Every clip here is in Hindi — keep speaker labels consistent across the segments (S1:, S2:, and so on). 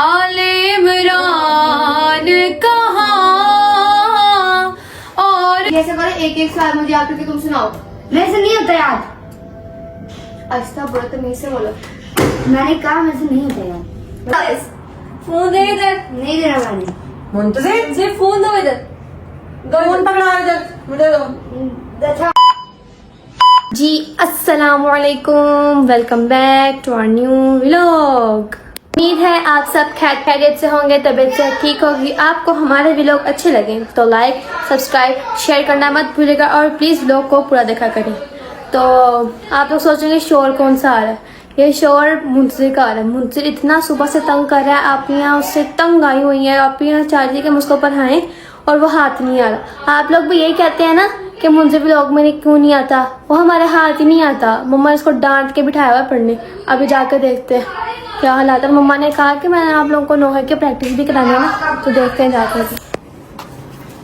S1: आले इमरान कहाँ और
S2: जैसे करो एक एक सवाल मुझे याद करके तुम सुनाओ।
S3: मेरे से नहीं होता याद।
S2: अच्छा बोलो तमीज से बोलो।
S3: मैंने कहा मेरे से नहीं होता याद।
S1: फोन दे इधर,
S3: नहीं देना मैंने।
S4: मुंतजिर
S1: सिर्फ फोन दो इधर,
S4: फोन पकड़ा इधर, मुझे दो।
S3: अच्छा
S1: जी अस्सलाम वालेकुम, welcome back to our new vlog. उम्मीद है आप सब खैरियत से होंगे, तबीयत से ठीक होगी। आपको हमारे व्लॉग अच्छे लगे तो लाइक सब्सक्राइब शेयर करना मत भूलिएगा और प्लीज़ व्लॉग को पूरा देखा करें। तो आप लोग सोचेंगे शोर कौन सा आ रहा है, ये शोर मुंतजिर का आ रहा है। मुंतजिर इतना सुबह से तंग कर रहा है, आप यहाँ उससे तंग आई हुई हैं, आप यहाँ चाह रही है कि मुझको पढ़ाएं और वो हाथ नहीं आ रहा। आप लोग भी यही कहते हैं ना कि मुझे व्लॉग में क्यों नहीं आता, वो हमारे हाथ ही नहीं आता। मम्मा इसको डांट के बिठाया हुआ पढ़ने। अभी जाकर देखते हैं क्या हालात है। मम्मा ने कहा कि मैंने आप लोगों को नोहे की प्रैक्टिस भी करानी है ना, तो देखते हैं जाकर।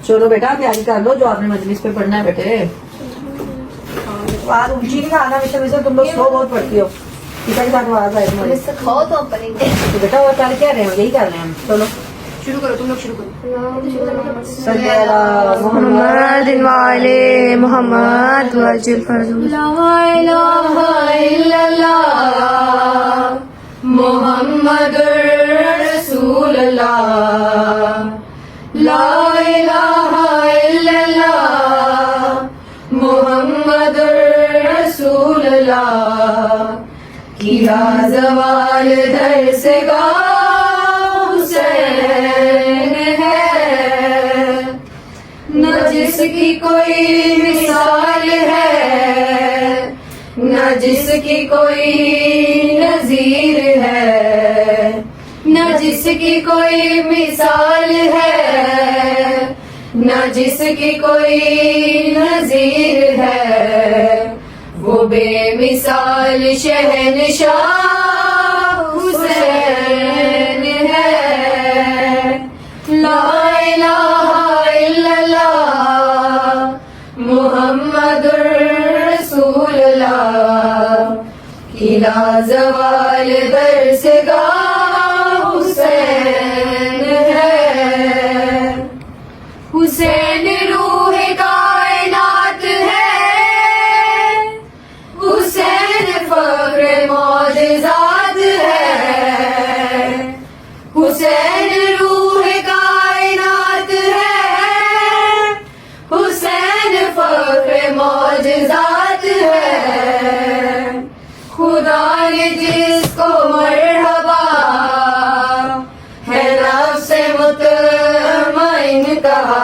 S4: चलो बेटा तैयारी कर लो, जो आपने मजलिस पे पढ़ना है बेटे। आवाज ऊंची नहीं आना, वैसे तुम लोग स्लो बहुत पढ़ती हो, इधर की आवाज आए तुम्हारी।
S2: सिखाओ तो हम पढ़ेंगे।
S4: तो बेटा वो कर क्या रहे हैं, यही कर रहे हैं हम। चलो
S2: शुरू करो, तुम लोग शुरू करो।
S4: सल्ली अला मोहम्मद
S1: वाले मोहम्मद वजिल मोहम्मदुर रसूलुल्लाह, ला इलाहा इल्लल्लाह मोहम्मदुर रसूलुल्लाह। किया ज़वाल दर से हुसैन है, न जिसकी कोई मिसाल है, न जिसकी कोई नजीर है, न जिसकी कोई मिसाल है, न जिसकी कोई नजीर है। वो बेमिसाल शहनशाह हुसैन है, ला इलाहा इल्लल्लाह मुहम्मदुर रसूलुल्लाह। किला ज़वाल दरसगाह हुसैन है, हुसैन रूह कायनात है, हुसैन फख्र मौजज़ात है, हुसैन रूह कायनात है, हुसैन फख्र मौजज़ात है। खुदा ने जिसको मरहबा है नफ्से मुतमइन कहा,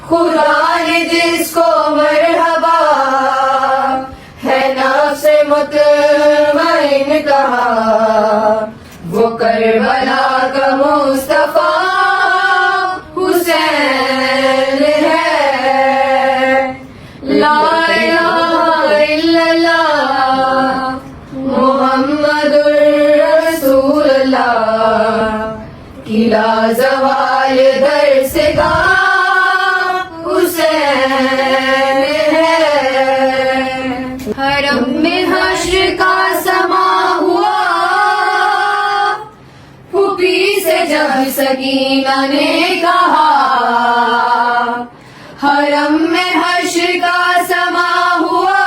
S1: खुदा ने जिसको मरहबा है नफ्से मुतमइन कहा, वो करबला का मुस्तफा हुसैन है, ला इलाहा इल्लल्लाह मुहम्मदुर रसूलुल्लाह। किला ज़वाल दरसगाह हुसैन है। हरम में हश्र का समा हुआ, फूफी से जब सकीना ने कहा, हरम में हश्र का समा हुआ,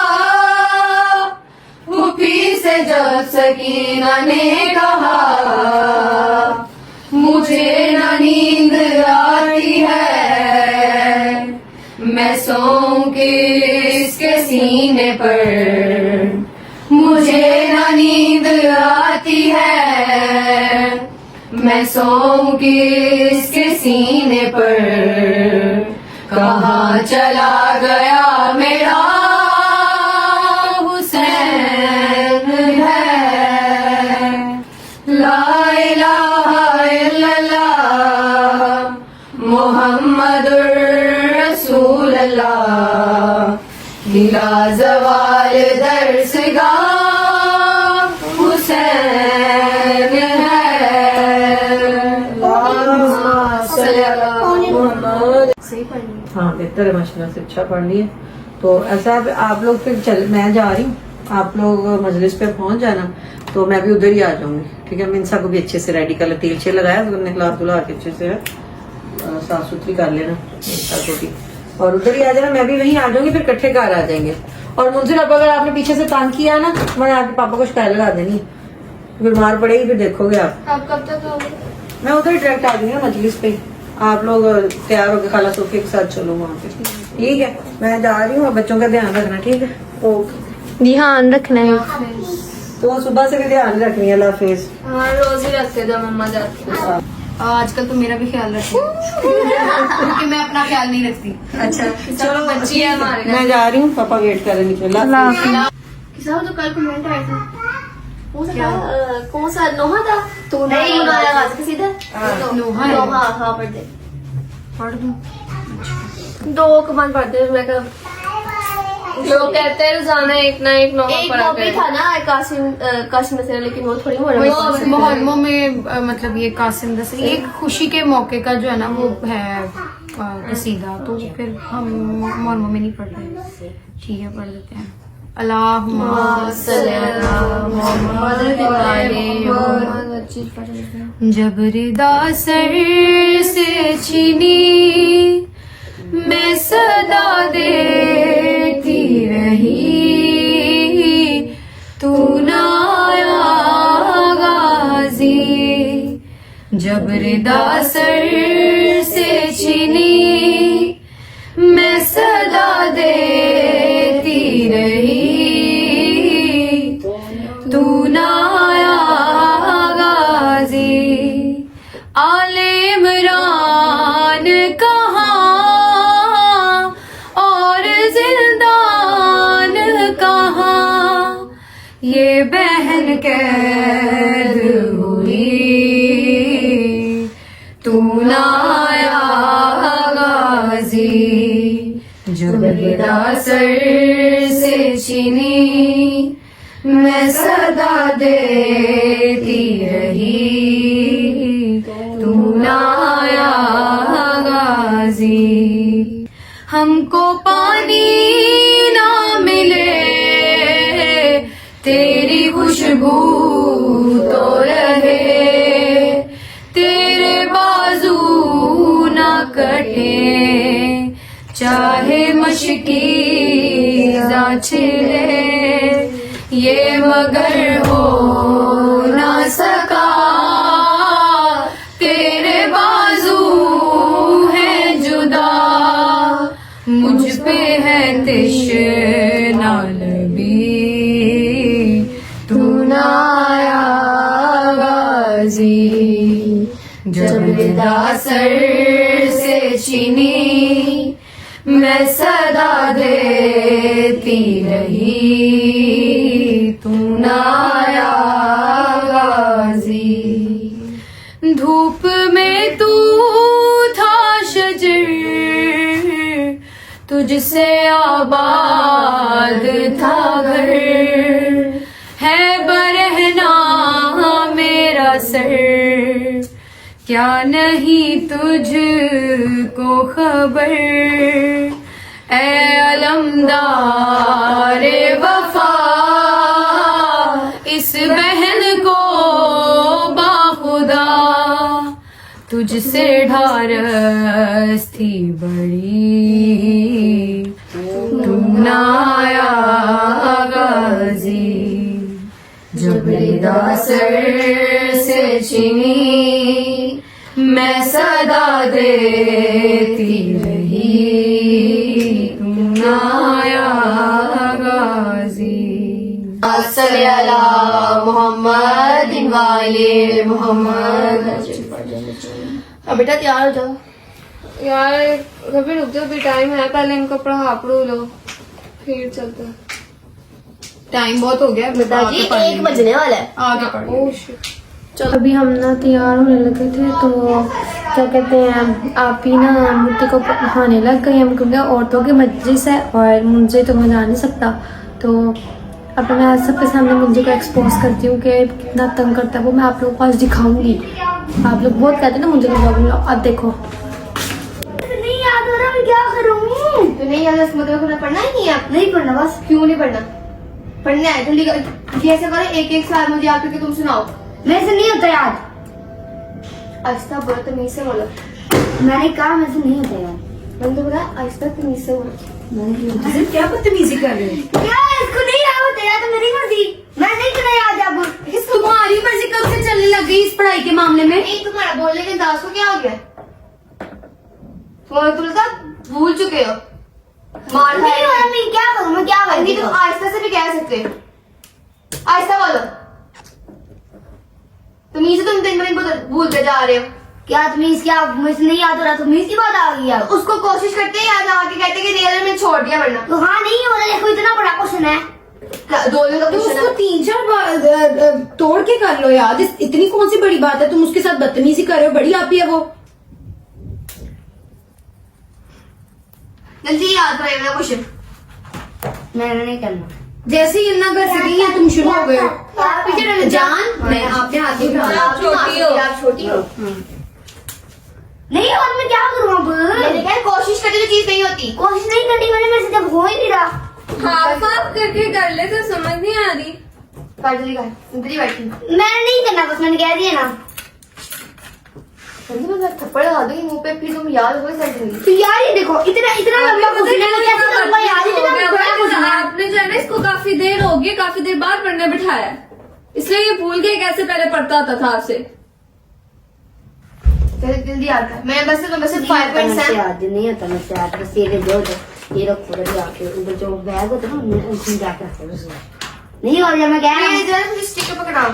S1: फूफी से जब सकीना ने कहा, मुझे न नींद आती है, मैं सोऊं किसके सीने पर, मुझे न नींद आती है, मैं सोऊं किसके सीने पर। कहाँ चला गया मेरा हुसैन है, ला इलाहा इल्लल्लाह मुहम्मदुर रसूलुल्लाह। किला ज़वाल दरसगाह हुसैन है।
S2: सही पढ़नी।
S4: हाँ बेहतर है, माशाल्लाह से अच्छा पढ़ लिए। तो ऐसा है आप लोग फिर चल, मैं जा रही हूँ आप लोग मजलिस पे पहुंच जाना तो मैं भी उधर ही आ जाऊंगी, ठीक है। मिनसा को भी अच्छे से रेडी कर ले, तेल छे लगाया तो तुमने खिला धुला के अच्छे से साफ सुथरी कर लेना मिनसा को भी, और उधर ही आ जाना, मैं भी वहीं आ जाऊंगी, फिर इकट्ठे घर आ जाएंगे। और मुंजिर अब अगर आपने पीछे से तंग किया ना, मैंने आपके पापा को शिकायत लगा देनी, फिर मार पड़ेगी, फिर देखोगे आप।
S2: आप कब तक आओगे?
S4: मैं उधर ही डायरेक्ट आ जाऊंगी मजलिस पे, आप लोग तैयार होकर खाला सोफे के साथ चलो वहाँ पे, ठीक है। मैं जा रही हूँ, बच्चों का ध्यान रखना, ठीक है। ओके,
S1: ध्यान रखना है।
S4: तो सुबह से भी ध्यान रखनी है। अल्लाह हाफिज।
S2: हाँ रोज ही रखते जब मम्मा जाती है। आजकल तो मेरा भी ख्याल रखती क्योंकि मैं अपना ख्याल नहीं रखती।
S4: अच्छा
S2: चलो बच्ची है हमारे घर।
S4: मैं जा रही हूँ, पापा वेट कर रहे हैं।
S2: किसा जो कल कमेंट आया था कौन सा नोहा था? तो नहीं बनाया सीधा नोहा है। हाँ पढ़ दे,
S1: पढ़ दूं? 2 कमान पढ़ते हैं। मैं कब लोग कहते हैं रोजाना एक ना एक नोहा
S2: एक
S1: पढ़ा
S2: कॉपी था ना कासिम से, लेकिन वो थोड़ी
S5: वो मोहर्रमों में मतलब ये कासिम दस्तगीर एक खुशी के मौके का जो है ना वो है कसीदा, तो फिर हम मोहर्रमों में नहीं पढ़ते। ठीक है, पढ़ देते हैं। जब रिदा सर से छीनी मैं सदा देती रही, तू ना आया गाजी। जब रिदा सर से छीनी मैं सदा देती रही, तू ना आया गाजी। आले इमरान कहाँ और जिंदान कहाँ, ये बहन कैद हुई, तू ना आया गाजी। जब रिदा सर से छीनी मैं सदा देती रही, तू ना आया गाजी। हमको पानी ना मिले तेरी खुशबू तो रहे, तेरे बाजू ना कटे चाहे मशकी छिले, ये मगर हो ना सका तेरे बाजू है जुदा, मुझ पे है तिश्ना लबी, तू ना आया गाजी। जब रिदा सर से छीनी मैं सदा देती रही, तू ना आया गाजी। धूप में तू था शजर, तुझसे आबाद था घर, है बरहना मेरा सर, क्या नहीं तुझको खबर। ऐ अलमदार वफा इस बहन को बाखुदा, तुझसे ढारस थी बड़ी, तू ना आया गाजी। जब रिदा सर से छीनी मैं सदा देती रही, तू ना आया गाजी।
S2: अस्सलाला मोहम्मद वाले मोहम्मद। अब बेटा तैयार हो जाओ
S1: यार, कभी रुक जाओ, अभी टाइम है, पहले इनको पढ़ा पढ़ो लो फिर चलते हैं।
S5: टाइम बहुत हो गया
S2: पिताजी, 1 बजने वाला है।
S5: आगे पढ़ो।
S1: Oh shit. चलो अभी हम ना तैयार होने लगे थे, तो क्या कहते हैं आप ही ना मुझे को नहाने लग गए हम, क्योंकि औरतों की मजलिस है और मुझे तो मैं जा नहीं सकता। तो अब मैं आज सबके सामने मुझे को एक्सपोज करती हूँ कि कितना तंग करता है वो, मैं आप लोगों को आज दिखाऊंगी। आप लोग बहुत कहते हैं ना मुझे को, अब देखो
S3: नहीं याद हो रहा, मैं क्या करूँ?
S2: तो नहीं यार, इसका मतलब पढ़ना ही नहीं है।
S3: नहीं पढ़ना बस।
S2: क्यों नहीं पढ़ना? पढ़ने आए जल्दी कैसे करो, एक एक साल मुझे याद करके तुम सुनाओ।
S3: मेरे से नहीं होता याद।
S2: आहिस्ता बोलो, तमीज से बोलो।
S3: मैंने कहा मेरे से नहीं होता याद।
S2: मैंने तो बोला आहिस्ता तमीज से बोलो।
S4: मुंतजिर क्या बदतमीजी कर रहे हैं?
S3: क्या इसको नहीं याद होता याद, तो मेरी मर्जी। मैं नहीं करना याद अब।
S5: तुम्हारी मर्जी कब से चलने लग गई इस पढ़ाई के मामले में?
S2: नहीं, तुम्हारा बोलने के अंदाज को क्या हो गया? तुम सब भूल चुके हो। मार
S3: नहीं हो रहा, मैं क्या करूँ, मैं क्या
S2: नहीं,
S3: करूँ?
S2: तुम आहिस्ता से भी कह सकते हो। आहिस्ता बोलो। तमीज से तुम दिन ब दिन भूलते जा रहे हो।
S3: क्या तमीज, क्या मुझे नहीं याद हो रहा? तमीज की बात आ गई यार।
S2: उसको कोशिश करते हैं याद आके, कहते कि नहीं मैंने छोड़ दिया वरना।
S3: तो हाँ नहीं हो रहा, देखो इतना बड़ा क्वेश्चन है।
S2: 2 दिन का
S5: तुम
S2: क्वेश्चन
S5: उसको
S2: है।
S5: 3-4 बार तोड़ के कर लो याद। इतनी कौन सी बड़ी बात है? तुम उसके साथ बदतमीजी कर रहे हो, बड़ी आप ही है वो।
S2: जल्दी याद करेगा क्वेश्चन।
S3: मैंने नहीं करना।
S5: जैसे ही इन्ना कर सकेंगे तुम शुरू हो गए हो।
S2: आप पीछे रह
S5: जान मैं आपने हाथ नहीं उठाया।
S2: आप छोटी हो, आप छोटी हो।
S3: नहीं और मैं क्या करूँ अब?
S2: मैंने कहा कोशिश करते तो चीज नहीं होती।
S3: कोशिश नहीं करनी मैंने, मेरे से जब हो ही नहीं रहा।
S1: हाफ हाफ करके कर ले तो समझ नहीं आ रही।
S2: जल्दी कर, जल्दी बैठी।
S3: मैंने नहीं करना, बस मैंने कह दिया ना।
S2: जल्दी मैं थप्पड़ लगा दूंगी मुंह पे, फिर तुम याद हो गई जिंदगी।
S3: तो यार ये देखो इतना इतना लंबा क्वेश्चन है, मैं कैसे करूँगा यार? इतना बड़ा क्वेश्चन है।
S1: आपने जो है ना इसको काफी देर हो गई, काफी देर बाद पढ़ने बिठाया है, इसलिए ये भूल गए कैसे पहले पढ़ता होता था आपसे।
S2: जल्दी याद कर। मैं बस 5 पॉइंट्स हैं।
S3: याद नहीं होता मुझसे याद। बस ये जो ये रखो रखो आके उधर जो बैग होता है ना उनमें उसमें जाके रखो बस। नहीं हो रहा, मैं कह रहा हूँ।
S2: ये जो है मुझे स्टिकर पकड़ाओ।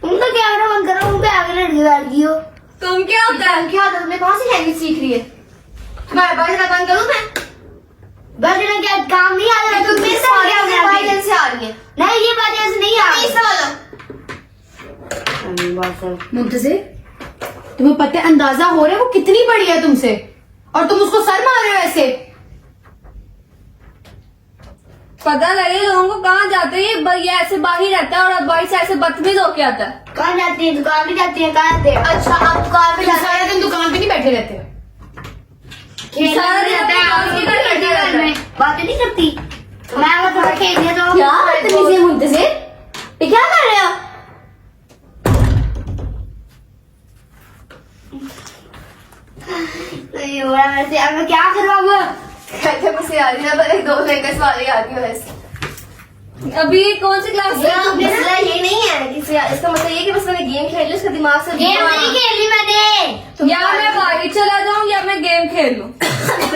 S3: तुम तो कैमरा बंद करो, तुम पे आगे लड़की बैठ गई हो।
S1: तुम क्या होता है?
S2: क्या आदत में कहाँ से लैंग्वेज सीख रही है? तुम्हारे बारे में बंद करूँ मैं?
S3: बस इन्हें क्या काम नहीं आ रहा? तुम मेरे से
S2: सारी
S3: क्या
S2: आवाज़ें
S3: कर
S2: बाहर से आ रही है।
S3: नहीं, ये बात ऐसे नहीं आ
S2: तमीज से बोलो।
S3: रही।
S5: मुंतजिर तुम्हें पता है, अंदाजा हो रहा है वो कितनी बड़ी है तुमसे, और तुम उसको सर मार रहे हो ऐसे।
S1: पता लगे लोगों को कहाँ जाते हैं ये ऐसे बाहर रहता है और अब बाहर से ऐसे बदतमीज होके आता है।
S3: कहाँ जाती है? दुकान भी जाती है? कहाँ जाते हैं?
S2: अच्छा, आप दुकान पे
S5: तुम
S2: जाते
S5: सारा दिन दुकान पे नहीं बैठे रहते हो?
S1: सारा दिन
S3: जाता है,
S1: दुकान
S3: आप
S1: पे
S3: इधर
S1: बैठे रहता है।
S3: बातें नहीं करती। मैं वो थोड़ा खेलने तो
S1: क्या बदतमीजी है मुंतजिर? ये क्या कर रहे हो?
S3: नहीं हो रहा मेरे से। अब मैं क्या करूँ अब?
S2: कहते मुझे याद ही ना, पर 2 लैंग्वेज वाले याद ही हो ऐसे।
S1: अभी कौन सी क्लास में?
S2: मसला ये नहीं है, इसका मतलब ये कि बस मैंने गेम खेल ली, उसका दिमाग से
S3: गेम नहीं खेली मैंने।
S1: या मैं बाहर चला जाऊं या मैं गेम खेल लूं।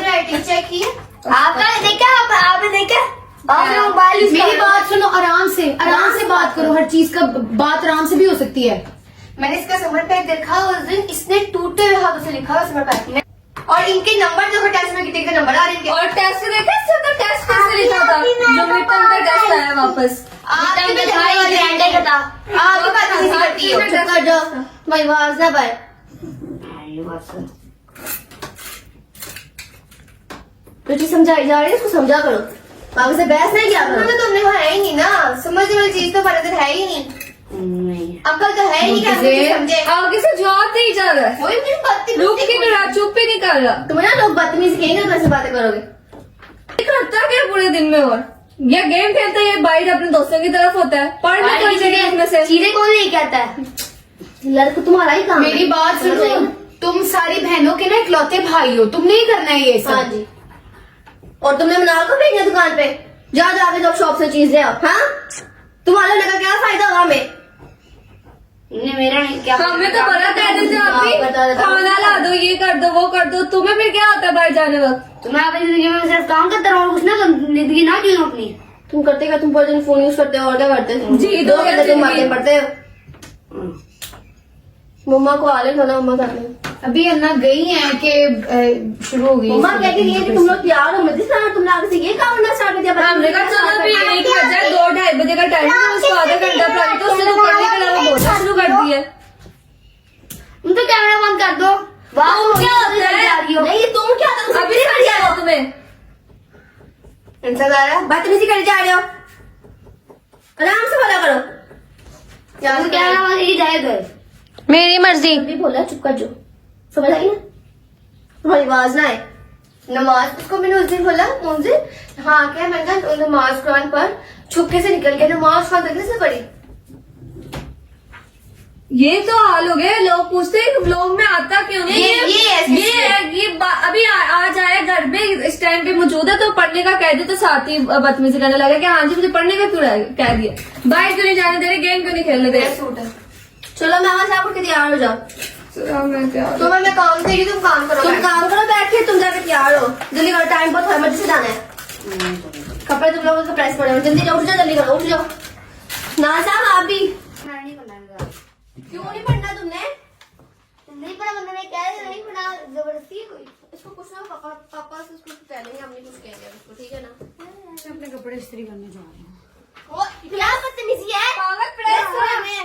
S2: राइटिंग चेक की।
S3: आपका देखा? आपने देखा? आपने मोबाइल यूज
S5: मेरी
S3: किया?
S5: बात सुनो, आराम से बात करो। हर चीज का बात आराम से भी हो सकती है।
S2: मैंने इसका समर पैक देखा, उस दिन इसने टूटे हुए हाथों से लिखा हुआ समर पैक में, और इनके नंबर देखो टेस्ट में कितने नंबर आ रहे हैं इनके।
S1: और टेस्ट देखा, इससे तो टेस्ट कैसे लिखा था जो मिड टर्म का टेस्ट आया वापस।
S2: आपकी भी
S3: दिखाई
S2: दिखाई
S3: ग्रैंड है बता।
S2: आप भी बात नहीं करती हो।
S3: चुप कर दो भाई, आवाज ना पाए।
S2: जो चीज समझाई जा रही है उसको समझा करो, बाकी से बहस नहीं किया करो। तो तुमने है ही नहीं ना, समझने वाली चीज तो पता है ही नहीं,
S3: नहीं
S2: अकल तो है ही नहीं, कैसे समझे।
S1: आगे से जवाब नहीं जा रहा है,
S2: वही मुझे बात
S1: रुक ही नहीं रहा, चुप ही नहीं कर रहा।
S2: तुम्हें ना लोग बदतमीजी कहेंगे तो कैसे बातें करोगे।
S1: ये करता क्या पूरे दिन में? और या गेम खेलता है या बाहर अपने दोस्तों की तरफ होता है, पढ़ भी कोई जगह इसमें से।
S3: चीजें कौन लेके आता है? लड़का तुम्हारा ही काम है।
S5: मेरी बात सुनो, तुम सारी बहनों के ना इकलौते भाई हो, तुम नहीं करना है ये
S2: हाँ
S5: सब।
S2: जी, और तुमने मनाल को भेजा दुकान पे, जाके जब शॉप से चीज ले आओ। हाँ, तुम्हारे लगा क्या फायदा होगा हमें?
S3: इन्हें मेरा नहीं क्या।
S1: हमें तो बड़ा कह देते आप
S2: हाँ,
S1: भी,
S2: बता देता हूँ।
S1: खाना ला दो, ये कर दो, वो कर दो। तुम्हें फिर क्या होता है बाहर जाने वक्त?
S3: तो मैं अपनी जिंदगी में सिर्फ काम करता रहूँ, कुछ ना जिंदगी ना जीऊँ अपनी।
S2: तुम करते क्या? तुम पूरे दिन फोन यूज करते हो और क्या करते हो?
S1: जी,
S2: 2
S1: तो
S2: घंटे तुम
S1: जिंदगी।
S2: बातें पढ़ते हो। मम्मा को आले खाना, मम्मा खाते हैं।
S5: अभी अन्ना गई है कि शुरू हो गई।
S2: मम्मा कह के गई है कि तुम लोग तैयार हो, मत ना तुमने आगे से ये काम करना स्टार्ट कर दिया।
S1: हमने कहा चलो अभी 1 बजे 2-2:30 बजे का टाइम है, उसको आधा घंटा पढ़ाई, तो उसने तो पढ़ने के अलावा बोलना शुरू कर दिया।
S3: तुम तो कैमरा बंद कर दो। वाह,
S1: तुम क्या होता है?
S2: नहीं, तुम क्या
S1: अभी नहीं कर दिया तुम्हें?
S2: इंसान आ रहा है, बदतमीजी करे जा रहे हो, आराम से बोला करो।
S3: तुम कैमरा बंद करके जाए घर।
S1: मेरी मर्जी।
S2: भी बोला चुप कर जो, समझ आई ना? तुम्हारी आवाज ना आए। नमाज उसको मैंने उस दिन बोला मुझे, हाँ क्या, मैंने कहा नमाज कुरान पर छुपके से निकल गया, नमाज खान तक से पड़ी।
S1: ये तो हाल हो गया, लोग पूछते हैं व्लॉग में आता क्यों नहीं। अभी आ जाए घर में, इस टाइम पे मौजूद है तो पढ़ने का कह दे तो साथ ही बदतमीजी करने लगा कि हाँ जी मुझे पढ़ने का क्यों कह दिया, बाहर क्यों नहीं जाने दे रहे, गेम क्यों नहीं खेलने दे रहे।
S2: सूट है। चलो मैं वहां से आपको तैयार हो जाओ।
S1: मैं
S2: मैं काम देगी, तुम काम करो। तुम काम करो बैठ के, तुम जाके तैयार हो। जल्दी करो, टाइम बहुत है, मर्जी से जाना है। कपड़े तुम लोगों को प्रेस पड़े हो, जल्दी जाओ, उठ जाओ, जल्दी करो, उठ जाओ। ना साहब आप भी क्यों नहीं पढ़ना तुमने?
S3: नहीं पढ़ा, मैंने कह दिया नहीं पढ़ा, जबरदस्ती कोई।
S2: इसको कुछ ना पापा से उसको कहेंगे, हम नहीं कुछ कहेंगे उसको, ठीक है ना?
S5: मैं अपने कपड़े इस्त्री करने जा रही हूँ।
S2: वो क्या बदतमीजी है?
S3: पागल प्रेस हो में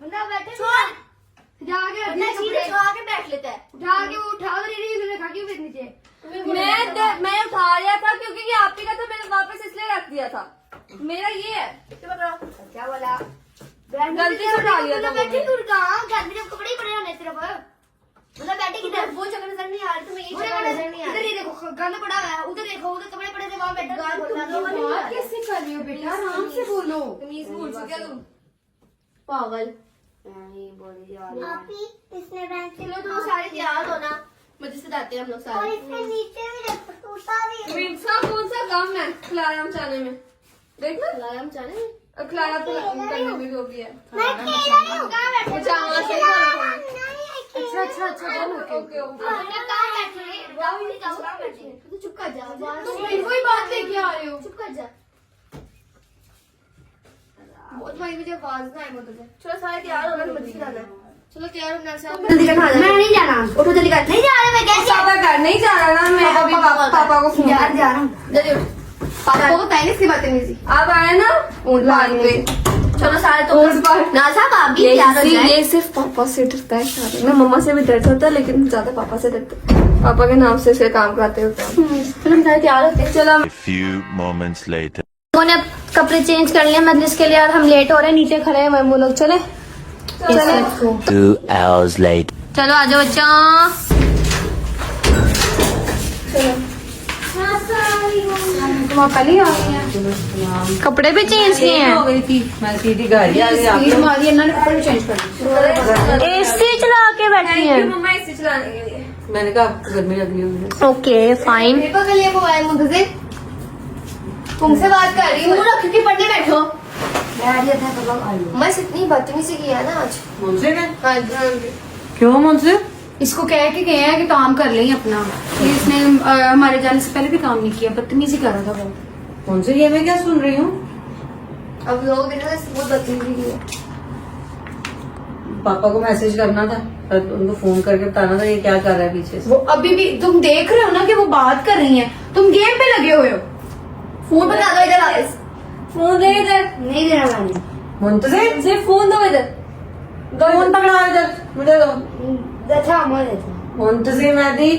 S3: बंदा बैठे
S2: छोड़,
S3: जाके
S2: अपना चीज उठा के बैठ लेता है।
S3: उठा के वो उठा रही थी, तुमने खा क्यों फिर नीचे?
S1: मैं उठा लिया था क्योंकि ये आप ही का था, मैंने वापस इसलिए रख दिया था। मेरा ये है,
S3: क्या बोला?
S1: गलती से उठा लिया था
S3: बैठी दूर कहाँ, घर में जब कपड़े ही पड़े होने तेरे पर। मतलब बैठी किधर?
S2: वो जगह नजर नहीं आ रही, तुम्हें ये
S3: वो
S2: जगह नजर नहीं आ
S3: इधर
S2: रही।
S3: ही देखो, गंद पड़ा हुआ है, उधर देखो, उधर कपड़े पड़े थे, वहाँ बैठा।
S5: बात कैसे कर रही हो बेटा, आराम से बोलो।
S1: तमीज भूल चुके हो तुम।
S2: पागल।
S3: इसने बैंक
S2: चलो तुम सारे तैयार हो ना, मजे से जाते हैं हम लोग सारे।
S3: नीचे भी टूटा भी
S1: मीठा कौन सा काम है खिलाराम चाने में, देखना
S2: खिलाराम जाने
S1: खिलारा तो करने में जो भी है।
S3: मैं खेल रही हूँ, कहाँ बैठे?
S1: अच्छा वहाँ से खाना
S5: अच्छा अच्छा अच्छा
S1: ओके ओके ओके।
S3: कहाँ बैठे? जाओ नहीं, जाओ, कहाँ बैठे?
S2: तू चुप कर जा,
S5: तुम फिर कोई बात लेके आ रहे हो।
S2: चुप कर जा। वो तुम्हारी मुझे आवाज ना आए मुझे। चलो सारे तैयार हो ना, मजे से जाना। चलो तैयार हो ना साहब, जल्दी कर खा
S3: मैं नहीं जाना,
S2: उठो जल्दी कर।
S3: नहीं जा रहा मैं, कैसे?
S1: पापा घर नहीं जा रहा ना, मैं अभी पापा को फोन
S3: यार जा रहा हूँ।
S2: जल्दी उठ। पापा को बताएंगे इसकी बातें।
S1: आप आए ना बाद में।
S2: चलो सारे तो ना साहब आप भी तैयार हो जाए।
S1: ये सिर्फ पापा से डरता है शादी में, मम्मा से भी डरता होता है लेकिन ज्यादा पापा से डरता है, पापा के नाम से इसके काम कराते होते हैं।
S2: चलो हम सारे तैयार होते हैं।
S1: चलो
S6: A few moments later.
S1: उन्होंने अब कपड़े चेंज कर लिए मजलिस के लिए और हम लेट हो रहे हैं, नीचे खड़े हैं वो लोग। चले
S6: 2 hours later.
S1: चलो आ जाओ बच्चा।
S5: तुम कल ही आ गई हैं।
S1: कपड़े भी चेंज किए हैं,
S4: हो गई थी, मैं सीधी गाड़ी आ गई
S5: स्पीड
S4: आप
S5: मारी, इन्होंने कपड़े चेंज कर दिए।
S1: एसी चला के बैठी हैं।
S2: मम्मा इसे चलाने के लिए।
S4: मैंने कहा आपको गर्मी लग रही होगी।
S1: Okay fine.
S2: पेपर के लिए मोबाइल मुझे से तुमसे बात कर रही हूँ, रख के पढ़ने बैठो। मैं इतनी बदतमीजी की है ना आज।
S4: मुझसे क्या?
S2: हाँ जी, हाँ जी।
S4: क्यों मुझसे?
S5: इसको कह के गए हैं कि काम कर लें अपना, ये इसने हमारे जाने से पहले भी काम नहीं किया, बदतमीजी कर रहा था वो।
S4: मुझसे ये मैं क्या सुन रही हूँ?
S2: अब लोग देखो बहुत बदतमीजी की है।
S4: पापा को मैसेज करना था और उनको फोन करके बताना था ये क्या कर रहा है पीछे से।
S5: वो अभी भी तुम देख रहे हो ना कि वो बात कर रही हैं, तुम गेम पे लगे हुए हो।
S2: फोन बता दो इधर वापस।
S1: फोन दे इधर,
S3: नहीं देना मैंने।
S4: मुंतजिर
S1: सिर्फ फोन दो इधर।
S4: फोन पकड़ा इधर, मुझे दो।
S3: अच्छा मैं देता हूँ।
S4: मुंतजिर मेहदी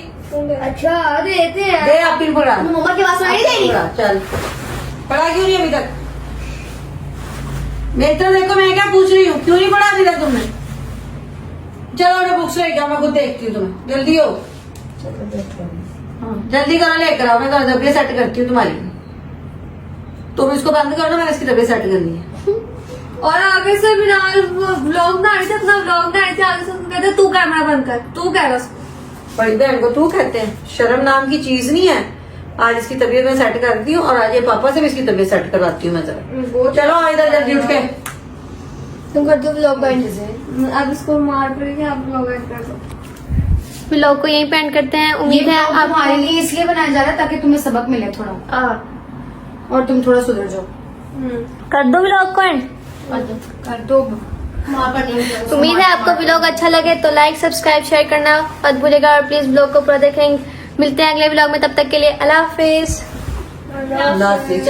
S3: अच्छा देते हैं।
S4: दे आप पिन पकड़ा।
S2: मम्मा की आवाज सुनाई दे रही।
S4: पकड़ा, चल पढ़ा क्यों नहीं अभी तक? मेरे तो देखो मैं क्या पूछ रही हूँ, क्यों नहीं पढ़ा अभी तक तुमने? चलो उन्हें बुक्स लेके आओ, मैं खुद देखती हूँ तुम्हें। जल्दी हो, हाँ, जल्दी करो लेकर आओ, मैं तबीयत सेट करती हूँ तुम्हारी। तुम इसको बंद करो ना, मैंने इसकी तबीयत सेट करनी है।
S1: और आगे से भी व्लॉग ना आए थे, अपना व्लॉग ना आए थे, आगे से उसको कहते तू कैमरा बंद कर, तू कह रहा उसको।
S4: बड़ी बहन को तू कहते हैं, शर्म नाम की चीज नहीं है। आज इसकी तबीयत मैं सेट करती हूँ और आज ये पापा से भी इसकी तबीयत सेट करवाती हूँ मैं जरा। चलो आओ इधर जल्दी उठ के।
S2: तुम कर दो व्लॉग एंड।
S1: अब इसको मार पड़ेगी, आप व्लॉग एंड कर दो। व्लॉग को यहीं पे एंड करते हैं। उम्मीद है
S5: अब
S1: आप
S5: हमारे लिए इसलिए बनाया जा रहा है ताकि तुम्हें सबक मिले थोड़ा, और तुम थोड़ा सुधर जाओ।
S1: कर दो व्लॉग को एंड।
S5: कर दो।
S2: वहाँ पर नहीं।
S1: उम्मीद है आपको व्लॉग अच्छा लगे तो लाइक सब्सक्राइब शेयर करना मत भूलिएगा और प्लीज व्लॉग को पूरा देखें। मिलते हैं अगले व्लॉग में, तब तक के लिए अल्लाह हाफिज।
S4: अल्लाह हाफिज।